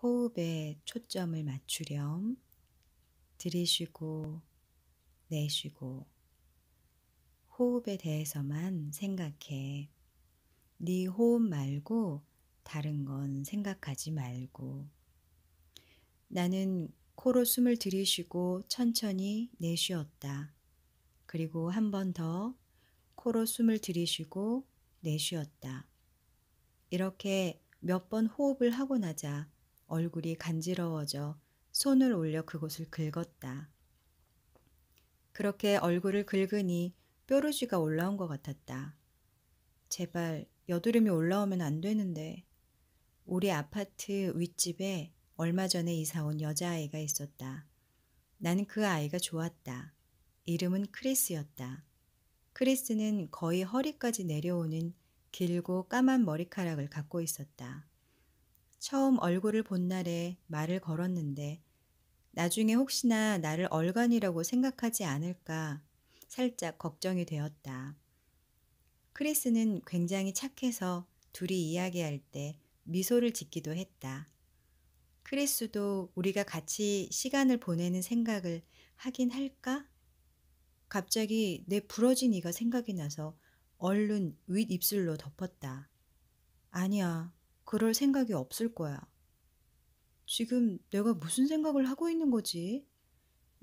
호흡에 초점을 맞추렴. 들이쉬고 내쉬고 호흡에 대해서만 생각해. 네 호흡 말고 다른 건 생각하지 말고. 나는 코로 숨을 들이쉬고 천천히 내쉬었다. 그리고 한 번 더 코로 숨을 들이쉬고 내쉬었다. 이렇게 몇 번 호흡을 하고 나자 얼굴이 간지러워져 손을 올려 그곳을 긁었다. 그렇게 얼굴을 긁으니 뾰루지가 올라온 것 같았다. 제발 여드름이 올라오면 안 되는데. 우리 아파트 윗집에 얼마 전에 이사 온 여자아이가 있었다. 나는 그 아이가 좋았다. 이름은 크리스였다. 크리스는 거의 허리까지 내려오는 길고 까만 머리카락을 갖고 있었다. 처음 얼굴을 본 날에 말을 걸었는데 나중에 혹시나 나를 얼간이라고 생각하지 않을까 살짝 걱정이 되었다. 크리스는 굉장히 착해서 둘이 이야기할 때 미소를 짓기도 했다. 크리스도 우리가 같이 시간을 보내는 생각을 하긴 할까? 갑자기 내 부러진 이가 생각이 나서 얼른 윗입술로 덮었다. 아니야, 그럴 생각이 없을 거야. 지금 내가 무슨 생각을 하고 있는 거지?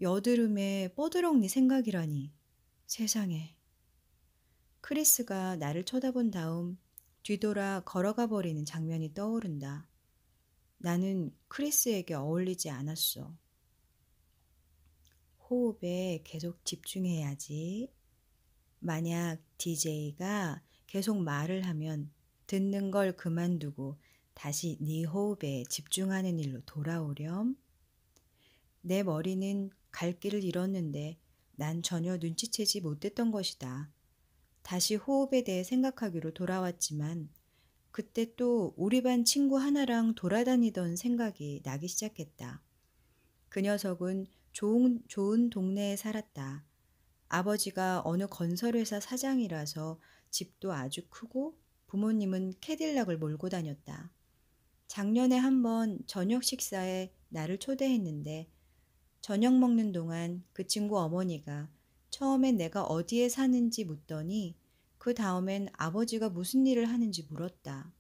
여드름에 뻐드렁니 생각이라니. 세상에. 크리스가 나를 쳐다본 다음 뒤돌아 걸어가 버리는 장면이 떠오른다. 나는 크리스에게 어울리지 않았어. 호흡에 계속 집중해야지. 만약 DJ가 계속 말을 하면 듣는 걸 그만두고 다시 네 호흡에 집중하는 일로 돌아오렴. 내 머리는 갈 길을 잃었는데 난 전혀 눈치채지 못했던 것이다. 다시 호흡에 대해 생각하기로 돌아왔지만 그때 또 우리 반 친구 하나랑 돌아다니던 생각이 나기 시작했다. 그 녀석은 좋은 동네에 살았다. 아버지가 어느 건설회사 사장이라서 집도 아주 크고 부모님은 캐딜락을 몰고 다녔다. 작년에 한번 저녁 식사에 나를 초대했는데 저녁 먹는 동안 그 친구 어머니가 처음엔 내가 어디에 사는지 묻더니 그 다음엔 아버지가 무슨 일을 하는지 물었다.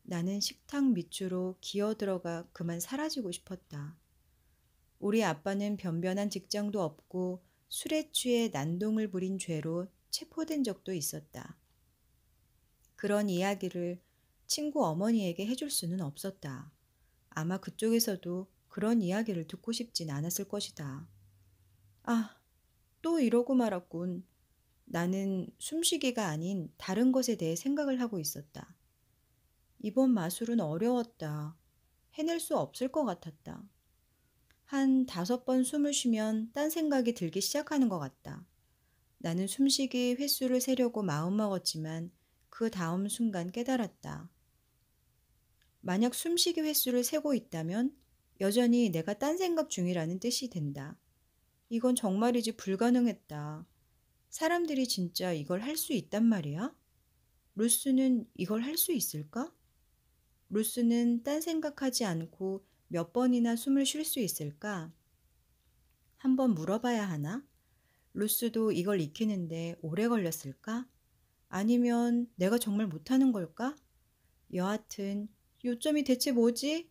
나는 식탁 밑으로 기어 들어가 그만 사라지고 싶었다. 우리 아빠는 변변한 직장도 없고 술에 취해 난동을 부린 죄로 체포된 적도 있었다. 그런 이야기를 친구 어머니에게 해줄 수는 없었다. 아마 그쪽에서도 그런 이야기를 듣고 싶진 않았을 것이다. 아, 또 이러고 말았군. 나는 숨쉬기가 아닌 다른 것에 대해 생각을 하고 있었다. 이번 마술은 어려웠다. 해낼 수 없을 것 같았다. 한 5번 숨을 쉬면 딴 생각이 들기 시작하는 것 같다. 나는 숨쉬기 횟수를 세려고 마음먹었지만 그 다음 순간 깨달았다. 만약 숨쉬기 횟수를 세고 있다면 여전히 내가 딴 생각 중이라는 뜻이 된다. 이건 정말이지 불가능했다. 사람들이 진짜 이걸 할 수 있단 말이야? 루스는 이걸 할 수 있을까? 루스는 딴 생각하지 않고 몇 번이나 숨을 쉴 수 있을까? 한번 물어봐야 하나? 루스도 이걸 익히는데 오래 걸렸을까? 아니면 내가 정말 못하는 걸까? 여하튼 요점이 대체 뭐지?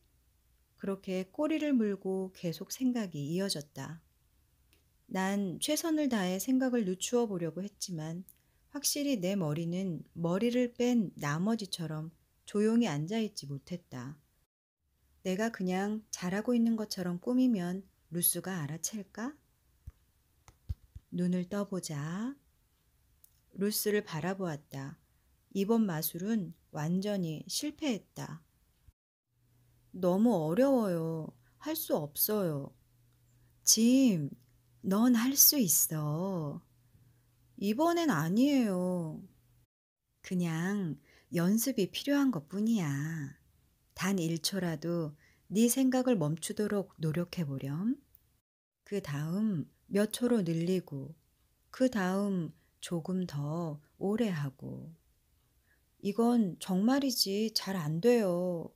그렇게 꼬리를 물고 계속 생각이 이어졌다. 난 최선을 다해 생각을 늦추어 보려고 했지만 확실히 내 머리는 머리를 뺀 나머지처럼 조용히 앉아있지 못했다. 내가 그냥 잘하고 있는 것처럼 꾸미면 루스가 알아챌까? 눈을 떠보자. 루스를 바라보았다. 이번 마술은 완전히 실패했다. 너무 어려워요. 할 수 없어요. 짐, 넌 할 수 있어. 이번엔 아니에요. 그냥 연습이 필요한 것뿐이야. 단 1초라도 네 생각을 멈추도록 노력해 보렴. 그 다음 몇 초로 늘리고, 그 다음 조금 더 오래 하고. 이건 정말이지 잘 안 돼요.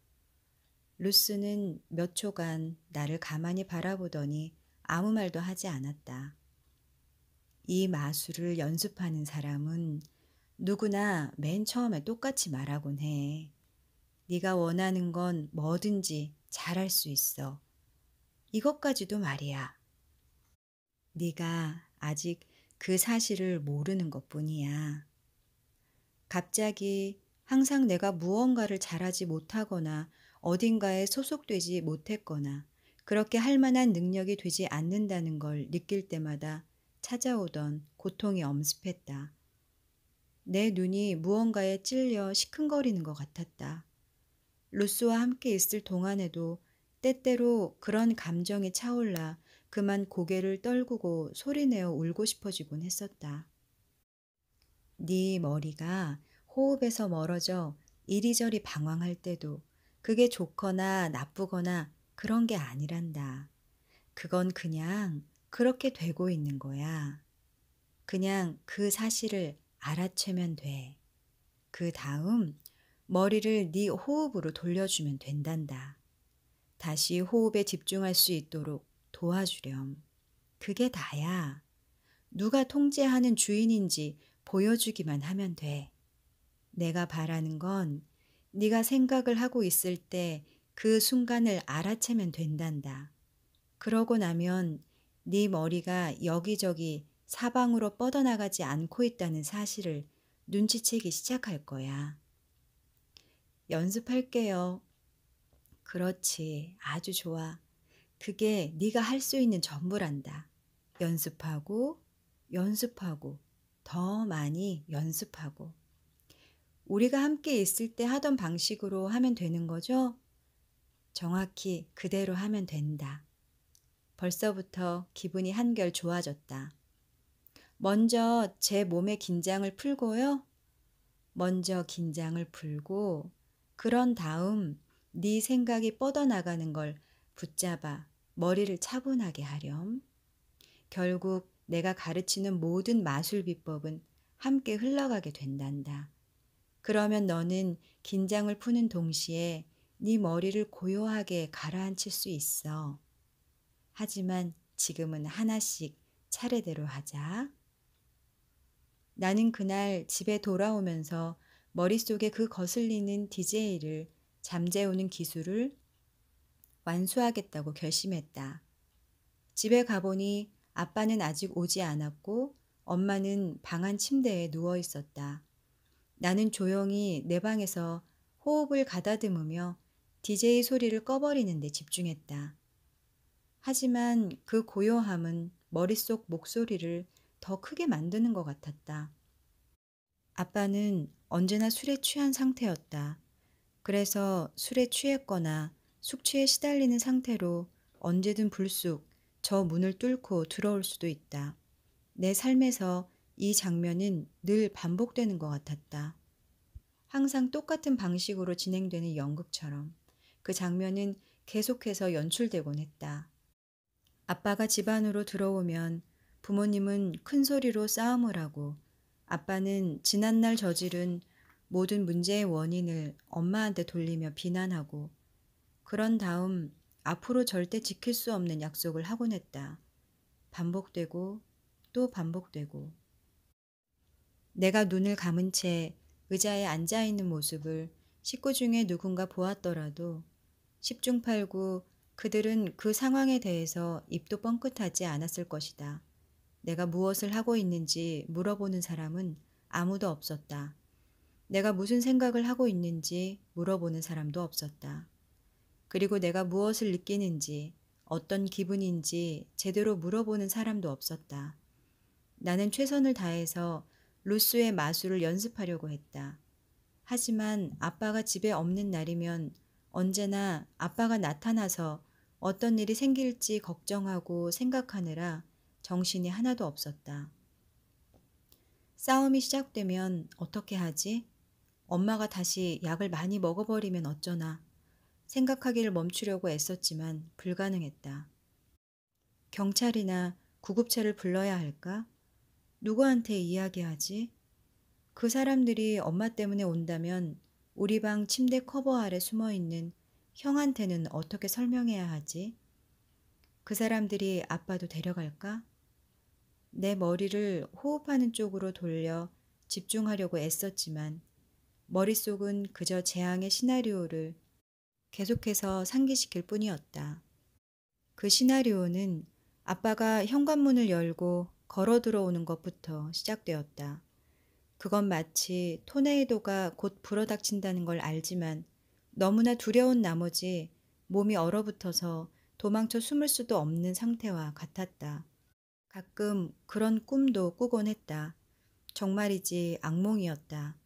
루스는 몇 초간 나를 가만히 바라보더니 아무 말도 하지 않았다. 이 마술을 연습하는 사람은 누구나 맨 처음에 똑같이 말하곤 해. 네가 원하는 건 뭐든지 잘할 수 있어. 이것까지도 말이야. 네가 아직 그 사실을 모르는 것뿐이야. 갑자기 항상 내가 무언가를 잘하지 못하거나 어딘가에 소속되지 못했거나 그렇게 할 만한 능력이 되지 않는다는 걸 느낄 때마다 찾아오던 고통이 엄습했다. 내 눈이 무언가에 찔려 시큰거리는 것 같았다. 루스와 함께 있을 동안에도 때때로 그런 감정이 차올라 그만 고개를 떨구고 소리내어 울고 싶어지곤 했었다. 네 머리가 호흡에서 멀어져 이리저리 방황할 때도 그게 좋거나 나쁘거나 그런 게 아니란다. 그건 그냥 그렇게 되고 있는 거야. 그냥 그 사실을 알아채면 돼. 그 다음 머리를 네 호흡으로 돌려주면 된단다. 다시 호흡에 집중할 수 있도록 도와주렴. 그게 다야. 누가 통제하는 주인인지 보여주기만 하면 돼. 내가 바라는 건 네가 생각을 하고 있을 때 그 순간을 알아채면 된단다. 그러고 나면 네 머리가 여기저기 사방으로 뻗어나가지 않고 있다는 사실을 눈치채기 시작할 거야. 연습할게요. 그렇지. 아주 좋아. 그게 네가 할 수 있는 전부란다. 연습하고 연습하고 더 많이 연습하고. 우리가 함께 있을 때 하던 방식으로 하면 되는 거죠? 정확히 그대로 하면 된다. 벌써부터 기분이 한결 좋아졌다. 먼저 제 몸의 긴장을 풀고요. 먼저 긴장을 풀고 그런 다음 네 생각이 뻗어나가는 걸 붙잡아 머리를 차분하게 하렴. 결국 내가 가르치는 모든 마술 비법은 함께 흘러가게 된단다. 그러면 너는 긴장을 푸는 동시에 네 머리를 고요하게 가라앉힐 수 있어. 하지만 지금은 하나씩 차례대로 하자. 나는 그날 집에 돌아오면서 머릿속에 그 거슬리는 DJ를 잠재우는 기술을 완수하겠다고 결심했다. 집에 가보니 아빠는 아직 오지 않았고 엄마는 방 안 침대에 누워 있었다. 나는 조용히 내 방에서 호흡을 가다듬으며 DJ 소리를 꺼버리는 데 집중했다. 하지만 그 고요함은 머릿속 목소리를 더 크게 만드는 것 같았다. 아빠는 언제나 술에 취한 상태였다. 그래서 술에 취했거나 숙취에 시달리는 상태로 언제든 불쑥 저 문을 뚫고 들어올 수도 있다. 내 삶에서 이 장면은 늘 반복되는 것 같았다. 항상 똑같은 방식으로 진행되는 연극처럼 그 장면은 계속해서 연출되곤 했다. 아빠가 집 안으로 들어오면 부모님은 큰 소리로 싸움을 하고 아빠는 지난날 저지른 모든 문제의 원인을 엄마한테 돌리며 비난하고 그런 다음 앞으로 절대 지킬 수 없는 약속을 하곤 했다. 반복되고 또 반복되고 내가 눈을 감은 채 의자에 앉아 있는 모습을 식구 중에 누군가 보았더라도 10중 8구 그들은 그 상황에 대해서 입도 뻥끗하지 않았을 것이다. 내가 무엇을 하고 있는지 물어보는 사람은 아무도 없었다. 내가 무슨 생각을 하고 있는지 물어보는 사람도 없었다. 그리고 내가 무엇을 느끼는지, 어떤 기분인지 제대로 물어보는 사람도 없었다. 나는 최선을 다해서 루스의 마술을 연습하려고 했다. 하지만 아빠가 집에 없는 날이면 언제나 아빠가 나타나서 어떤 일이 생길지 걱정하고 생각하느라 정신이 하나도 없었다. 싸움이 시작되면 어떻게 하지? 엄마가 다시 약을 많이 먹어버리면 어쩌나? 생각하기를 멈추려고 애썼지만 불가능했다. 경찰이나 구급차를 불러야 할까? 누구한테 이야기하지? 그 사람들이 엄마 때문에 온다면 우리 방 침대 커버 아래 숨어 있는 형한테는 어떻게 설명해야 하지? 그 사람들이 아빠도 데려갈까? 내 머리를 호흡하는 쪽으로 돌려 집중하려고 애썼지만 머릿속은 그저 재앙의 시나리오를 계속해서 상기시킬 뿐이었다. 그 시나리오는 아빠가 현관문을 열고 걸어 들어오는 것부터 시작되었다. 그건 마치 토네이도가 곧 불어닥친다는 걸 알지만 너무나 두려운 나머지 몸이 얼어붙어서 도망쳐 숨을 수도 없는 상태와 같았다. 가끔 그런 꿈도 꾸곤 했다. 정말이지 악몽이었다.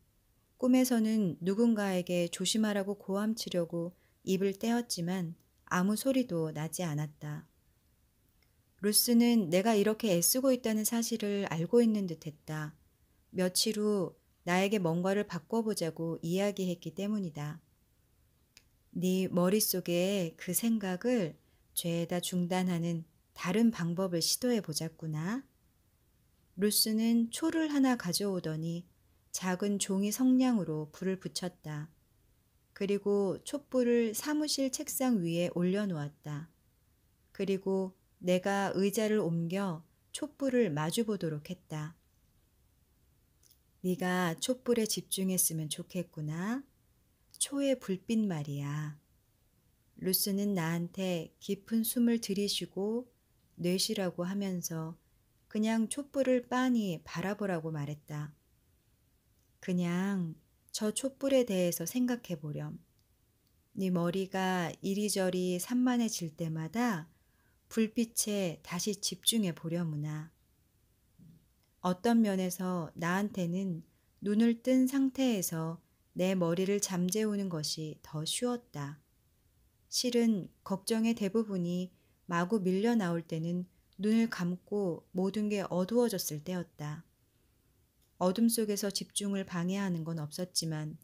꿈에서는 누군가에게 조심하라고 고함치려고 입을 떼었지만 아무 소리도 나지 않았다. 루스는 내가 이렇게 애쓰고 있다는 사실을 알고 있는 듯했다. 며칠 후 나에게 뭔가를 바꿔보자고 이야기했기 때문이다. 네 머릿속에 그 생각을 죄다 중단하는 다른 방법을 시도해 보자꾸나. 루스는 초를 하나 가져오더니 작은 종이 성냥으로 불을 붙였다. 그리고 촛불을 사무실 책상 위에 올려놓았다. 그리고 내가 의자를 옮겨 촛불을 마주보도록 했다. 네가 촛불에 집중했으면 좋겠구나. 초의 불빛 말이야. 루스는 나한테 깊은 숨을 들이쉬고 뇌쉬라고 하면서 그냥 촛불을 빤히 바라보라고 말했다. 그냥 저 촛불에 대해서 생각해 보렴. 네 머리가 이리저리 산만해질 때마다 불빛에 다시 집중해 보려무나. 어떤 면에서 나한테는 눈을 뜬 상태에서 내 머리를 잠재우는 것이 더 쉬웠다. 실은 걱정의 대부분이 마구 밀려 나올 때는 눈을 감고 모든 게 어두워졌을 때였다. 어둠 속에서 집중을 방해하는 건 없었지만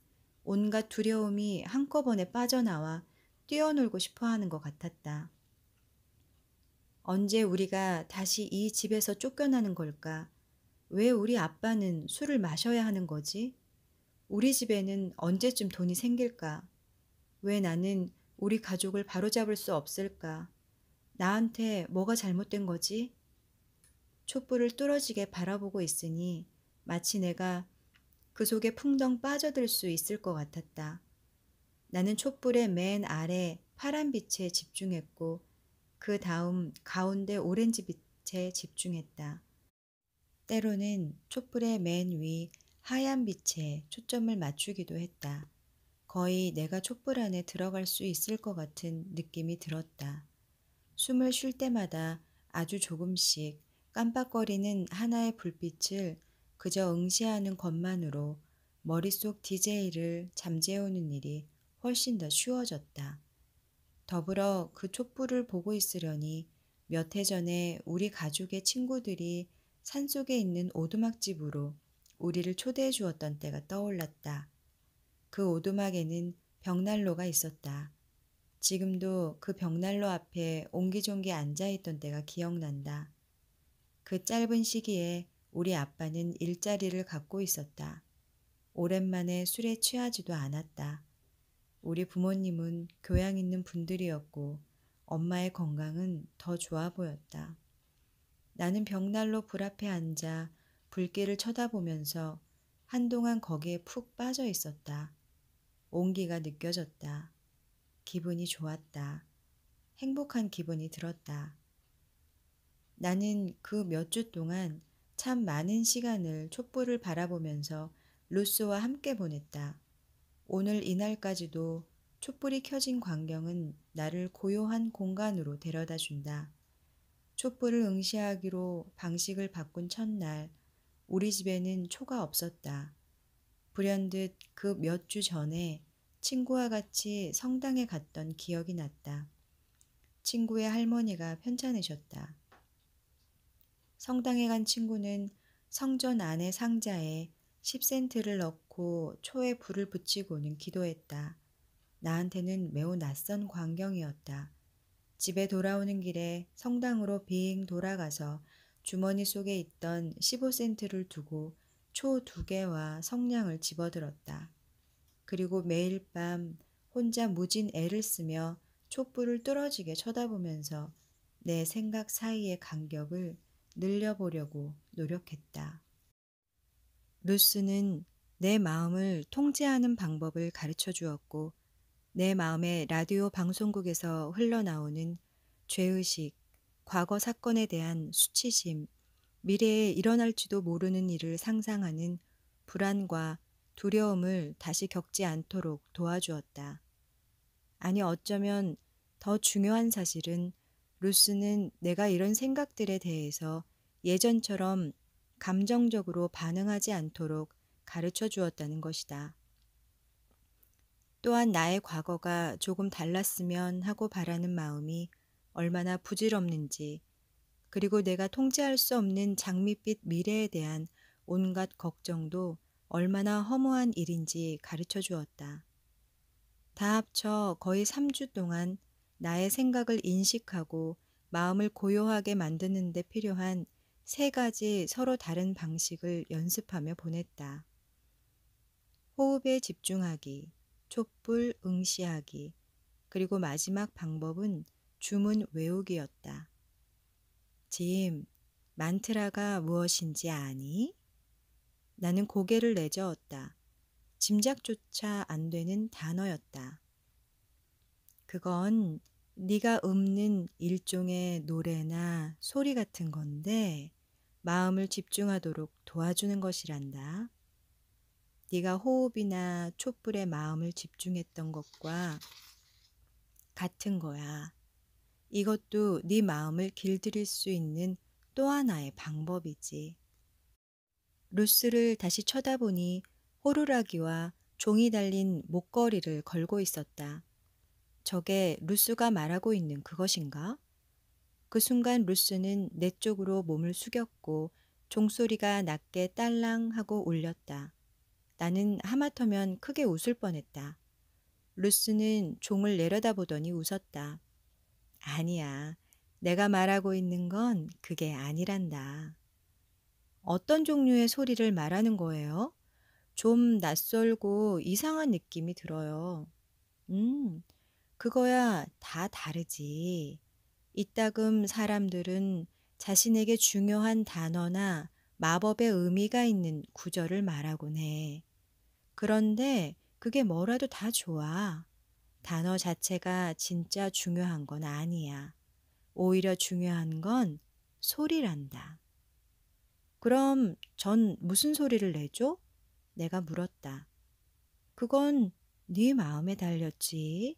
온갖 두려움이 한꺼번에 빠져나와 뛰어놀고 싶어 하는 것 같았다. 언제 우리가 다시 이 집에서 쫓겨나는 걸까? 왜 우리 아빠는 술을 마셔야 하는 거지? 우리 집에는 언제쯤 돈이 생길까? 왜 나는 우리 가족을 바로잡을 수 없을까? 나한테 뭐가 잘못된 거지? 촛불을 뚫어지게 바라보고 있으니 마치 내가 그 속에 풍덩 빠져들 수 있을 것 같았다. 나는 촛불의 맨 아래 파란 빛에 집중했고 그 다음 가운데 오렌지 빛에 집중했다. 때로는 촛불의 맨 위 하얀 빛에 초점을 맞추기도 했다. 거의 내가 촛불 안에 들어갈 수 있을 것 같은 느낌이 들었다. 숨을 쉴 때마다 아주 조금씩 깜빡거리는 하나의 불빛을 그저 응시하는 것만으로 머릿속 DJ를 잠재우는 일이 훨씬 더 쉬워졌다. 더불어 그 촛불을 보고 있으려니 몇 해 전에 우리 가족의 친구들이 산속에 있는 오두막집으로 우리를 초대해 주었던 때가 떠올랐다. 그 오두막에는 벽난로가 있었다. 지금도 그 벽난로 앞에 옹기종기 앉아있던 때가 기억난다. 그 짧은 시기에 우리 아빠는 일자리를 갖고 있었다. 오랜만에 술에 취하지도 않았다. 우리 부모님은 교양 있는 분들이었고 엄마의 건강은 더 좋아 보였다. 나는 벽난로 불 앞에 앉아 불길을 쳐다보면서 한동안 거기에 푹 빠져 있었다. 온기가 느껴졌다. 기분이 좋았다. 행복한 기분이 들었다. 나는 그 몇 주 동안 참 많은 시간을 촛불을 바라보면서 루스와 함께 보냈다. 오늘 이날까지도 촛불이 켜진 광경은 나를 고요한 공간으로 데려다 준다. 촛불을 응시하기로 방식을 바꾼 첫날, 우리 집에는 초가 없었다. 불현듯 그 몇 주 전에 친구와 같이 성당에 갔던 기억이 났다. 친구의 할머니가 편찮으셨다. 성당에 간 친구는 성전 안의 상자에 10센트를 넣고 초에 불을 붙이고는 기도했다. 나한테는 매우 낯선 광경이었다. 집에 돌아오는 길에 성당으로 빙 돌아가서 주머니 속에 있던 15센트를 두고 초 2개와 성냥을 집어들었다. 그리고 매일 밤 혼자 무진 애를 쓰며 촛불을 뚫어지게 쳐다보면서 내 생각 사이의 간격을 늘려보려고 노력했다. 루스는 내 마음을 통제하는 방법을 가르쳐 주었고 내 마음의 라디오 방송국에서 흘러나오는 죄의식, 과거 사건에 대한 수치심, 미래에 일어날지도 모르는 일을 상상하는 불안과 두려움을 다시 겪지 않도록 도와주었다. 아니 어쩌면 더 중요한 사실은 루스는 내가 이런 생각들에 대해서 예전처럼 감정적으로 반응하지 않도록 가르쳐 주었다는 것이다. 또한 나의 과거가 조금 달랐으면 하고 바라는 마음이 얼마나 부질없는지, 그리고 내가 통제할 수 없는 장밋빛 미래에 대한 온갖 걱정도 얼마나 허무한 일인지 가르쳐 주었다. 다 합쳐 거의 3주 동안 나의 생각을 인식하고 마음을 고요하게 만드는 데 필요한 3가지 서로 다른 방식을 연습하며 보냈다. 호흡에 집중하기, 촛불 응시하기, 그리고 마지막 방법은 주문 외우기였다. 짐, 만트라가 무엇인지 아니? 나는 고개를 내저었다. 짐작조차 안 되는 단어였다. 그건 네가 읊는 일종의 노래나 소리 같은 건데 마음을 집중하도록 도와주는 것이란다. 네가 호흡이나 촛불에 마음을 집중했던 것과 같은 거야. 이것도 네 마음을 길들일 수 있는 또 하나의 방법이지. 루스를 다시 쳐다보니 호루라기와 종이 달린 목걸이를 걸고 있었다. 저게 루스가 말하고 있는 그것인가? 그 순간 루스는 내 쪽으로 몸을 숙였고 종소리가 낮게 딸랑 하고 울렸다. 나는 하마터면 크게 웃을 뻔했다. 루스는 종을 내려다보더니 웃었다. 아니야. 내가 말하고 있는 건 그게 아니란다. 어떤 종류의 소리를 말하는 거예요? 좀 낯설고 이상한 느낌이 들어요. 음, 그거야 다 다르지. 이따금 사람들은 자신에게 중요한 단어나 마법의 의미가 있는 구절을 말하곤 해. 그런데 그게 뭐라도 다 좋아. 단어 자체가 진짜 중요한 건 아니야. 오히려 중요한 건 소리란다. 그럼 전 무슨 소리를 내죠? 내가 물었다. 그건 네 마음에 달렸지.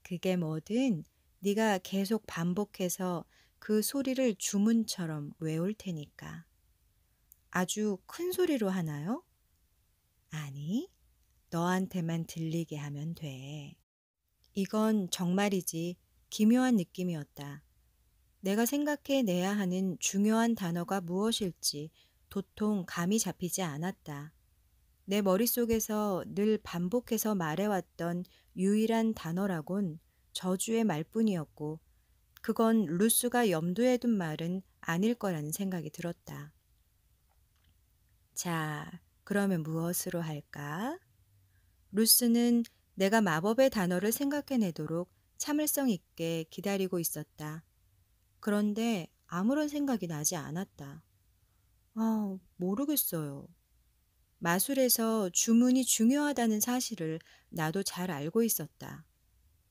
그게 뭐든 네가 계속 반복해서 그 소리를 주문처럼 외울 테니까. 아주 큰 소리로 하나요? 아니, 너한테만 들리게 하면 돼. 이건 정말이지 기묘한 느낌이었다. 내가 생각해내야 하는 중요한 단어가 무엇일지 도통 감이 잡히지 않았다. 내 머릿속에서 늘 반복해서 말해왔던 유일한 단어라곤 저주의 말뿐이었고 그건 루스가 염두에 둔 말은 아닐 거라는 생각이 들었다. 자, 그러면 무엇으로 할까? 루스는 내가 마법의 단어를 생각해내도록 참을성 있게 기다리고 있었다. 그런데 아무런 생각이 나지 않았다. 모르겠어요. 마술에서 주문이 중요하다는 사실을 나도 잘 알고 있었다.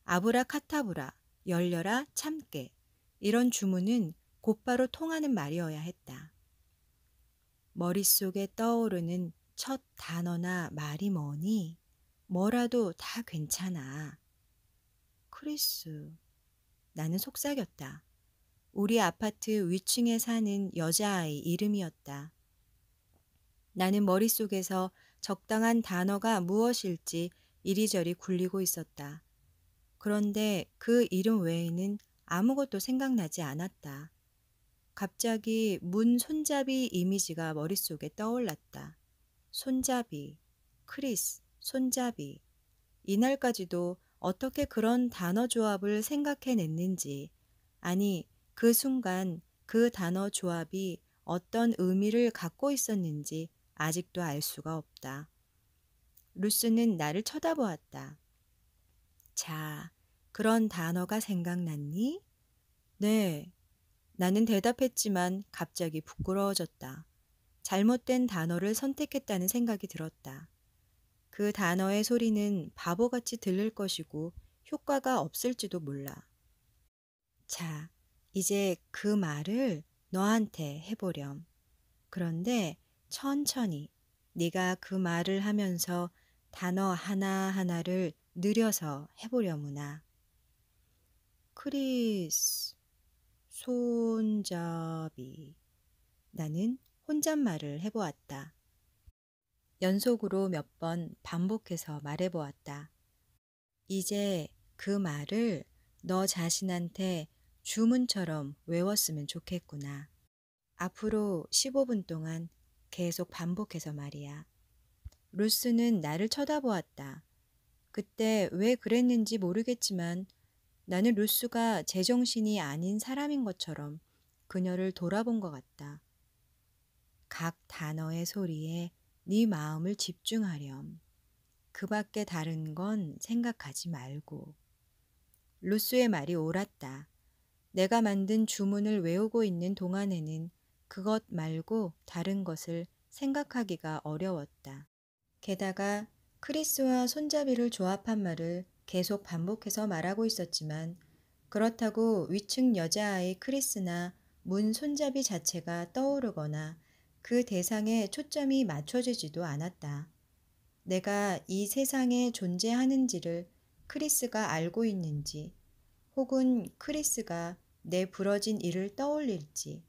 아브라카타브라, 열려라, 참깨. 이런 주문은 곧바로 통하는 말이어야 했다. 머릿속에 떠오르는 첫 단어나 말이 뭐니? 뭐라도 다 괜찮아. 크리스. 나는 속삭였다. 우리 아파트 위층에 사는 여자아이 이름이었다. 나는 머릿속에서 적당한 단어가 무엇일지 이리저리 굴리고 있었다. 그런데 그 이름 외에는 아무것도 생각나지 않았다. 갑자기 문 손잡이 이미지가 머릿속에 떠올랐다. 손잡이, 크리스, 손잡이. 이날까지도 어떻게 그런 단어 조합을 생각해냈는지, 아니, 그 순간 그 단어 조합이 어떤 의미를 갖고 있었는지 아직도 알 수가 없다. 루스는 나를 쳐다보았다. 자, 그런 단어가 생각났니? 네. 나는 대답했지만 갑자기 부끄러워졌다. 잘못된 단어를 선택했다는 생각이 들었다. 그 단어의 소리는 바보같이 들릴 것이고 효과가 없을지도 몰라. 자, 이제 그 말을 너한테 해보렴. 그런데 천천히 네가 그 말을 하면서 단어 하나하나를 느려서 해보려무나. 크리스, 손잡이. 나는 혼잣말을 해보았다. 연속으로 몇 번 반복해서 말해보았다. 이제 그 말을 너 자신한테 주문처럼 외웠으면 좋겠구나. 앞으로 15분 동안 계속 반복해서 말이야. 루스는 나를 쳐다보았다. 그때 왜 그랬는지 모르겠지만 나는 루스가 제정신이 아닌 사람인 것처럼 그녀를 돌아본 것 같다. 각 단어의 소리에 네 마음을 집중하렴. 그 밖에 다른 건 생각하지 말고. 루스의 말이 옳았다. 내가 만든 주문을 외우고 있는 동안에는 그것 말고 다른 것을 생각하기가 어려웠다. 게다가 크리스와 손잡이를 조합한 말을 계속 반복해서 말하고 있었지만 그렇다고 위층 여자아이 크리스나 문 손잡이 자체가 떠오르거나 그 대상에 초점이 맞춰지지도 않았다. 내가 이 세상에 존재하는지를 크리스가 알고 있는지, 혹은 크리스가 내 부러진 이를 떠올릴지,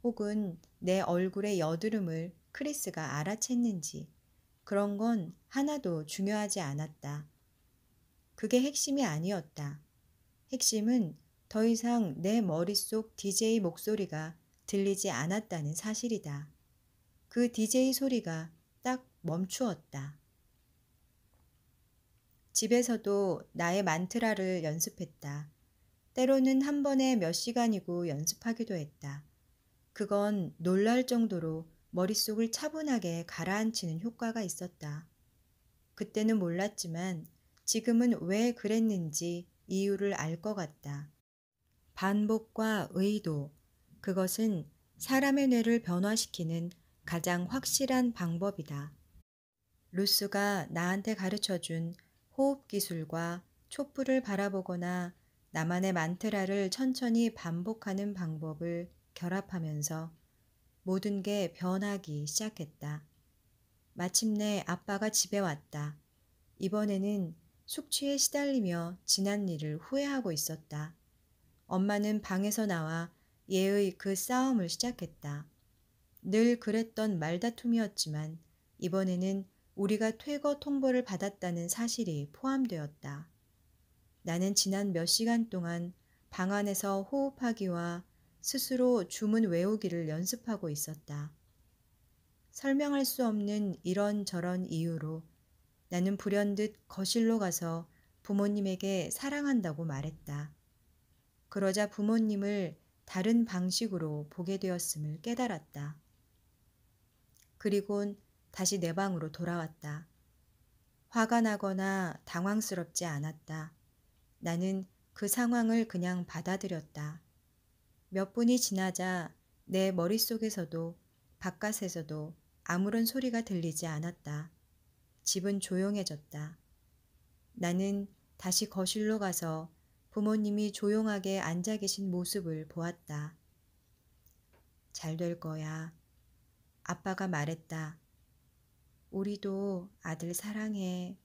혹은 내 얼굴의 여드름을 크리스가 알아챘는지, 그런 건 하나도 중요하지 않았다. 그게 핵심이 아니었다. 핵심은 더 이상 내 머릿속 DJ 목소리가 들리지 않았다는 사실이다. 그 DJ 소리가 딱 멈추었다. 집에서도 나의 만트라를 연습했다. 때로는 한 번에 몇 시간이고 연습하기도 했다. 그건 놀랄 정도로 머릿속을 차분하게 가라앉히는 효과가 있었다. 그때는 몰랐지만 지금은 왜 그랬는지 이유를 알 것 같다. 반복과 의도, 그것은 사람의 뇌를 변화시키는 가장 확실한 방법이다. 루스가 나한테 가르쳐준 호흡 기술과 촛불을 바라보거나 나만의 만트라를 천천히 반복하는 방법을 결합하면서 모든 게 변하기 시작했다. 마침내 아빠가 집에 왔다. 이번에는 숙취에 시달리며 지난 일을 후회하고 있었다. 엄마는 방에서 나와 얘의 그 싸움을 시작했다. 늘 그랬던 말다툼이었지만 이번에는 우리가 퇴거 통보를 받았다는 사실이 포함되었다. 나는 지난 몇 시간 동안 방 안에서 호흡하기와 스스로 주문 외우기를 연습하고 있었다. 설명할 수 없는 이런저런 이유로 나는 불현듯 거실로 가서 부모님에게 사랑한다고 말했다. 그러자 부모님을 다른 방식으로 보게 되었음을 깨달았다. 그리곤 다시 내 방으로 돌아왔다. 화가 나거나 당황스럽지 않았다. 나는 그 상황을 그냥 받아들였다. 몇 분이 지나자 내 머릿속에서도 바깥에서도 아무런 소리가 들리지 않았다. 집은 조용해졌다. 나는 다시 거실로 가서 부모님이 조용하게 앉아 계신 모습을 보았다. 잘 될 거야. 아빠가 말했다. 우리도 아들 사랑해.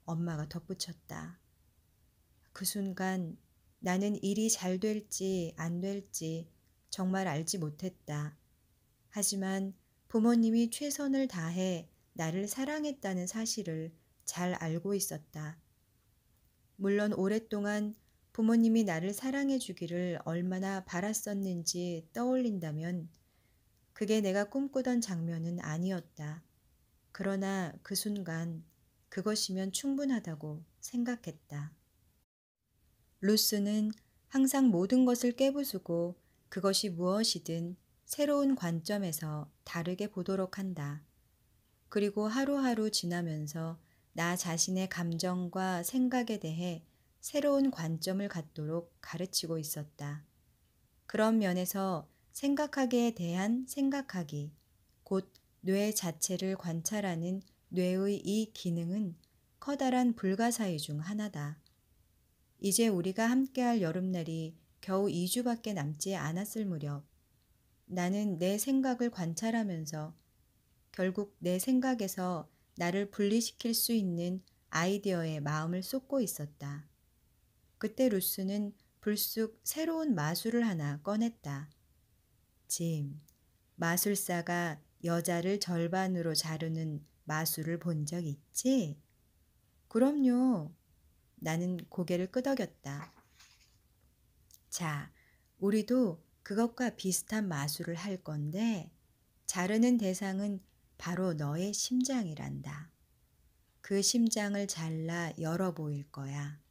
엄마가 덧붙였다. 그 순간 나는 일이 잘 될지 안 될지 정말 알지 못했다. 하지만 부모님이 최선을 다해 나를 사랑했다는 사실을 잘 알고 있었다. 물론 오랫동안 부모님이 나를 사랑해 주기를 얼마나 바랐었는지 떠올린다면 그게 내가 꿈꾸던 장면은 아니었다. 그러나 그 순간 그것이면 충분하다고 생각했다. 루스는 항상 모든 것을 깨부수고 그것이 무엇이든 새로운 관점에서 다르게 보도록 한다. 그리고 하루하루 지나면서 나 자신의 감정과 생각에 대해 새로운 관점을 갖도록 가르치고 있었다. 그런 면에서 생각하기에 대한 생각하기, 곧 뇌 자체를 관찰하는 뇌의 이 기능은 커다란 불가사의 중 하나다. 이제 우리가 함께할 여름날이 겨우 2주밖에 남지 않았을 무렵 나는 내 생각을 관찰하면서 결국 내 생각에서 나를 분리시킬 수 있는 아이디어에 마음을 쏟고 있었다. 그때 루스는 불쑥 새로운 마술을 하나 꺼냈다. 짐, 마술사가 여자를 절반으로 자르는 마술을 본 적 있지? 그럼요. 나는 고개를 끄덕였다. 자, 우리도 그것과 비슷한 마술을 할 건데 자르는 대상은 바로 너의 심장이란다. 그 심장을 잘라 열어 보일 거야.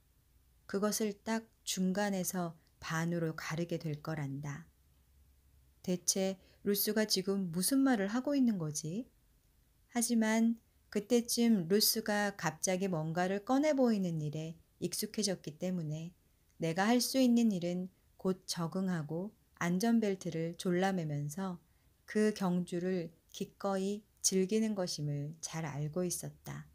그것을 딱 중간에서 반으로 가르게 될 거란다. 대체 루스가 지금 무슨 말을 하고 있는 거지? 하지만 그때쯤 루스가 갑자기 뭔가를 꺼내 보이는 일에 익숙해졌기 때문에 내가 할 수 있는 일은 곧 적응하고 안전벨트를 졸라매면서 그 경주를 기꺼이 즐기는 것임을 잘 알고 있었다.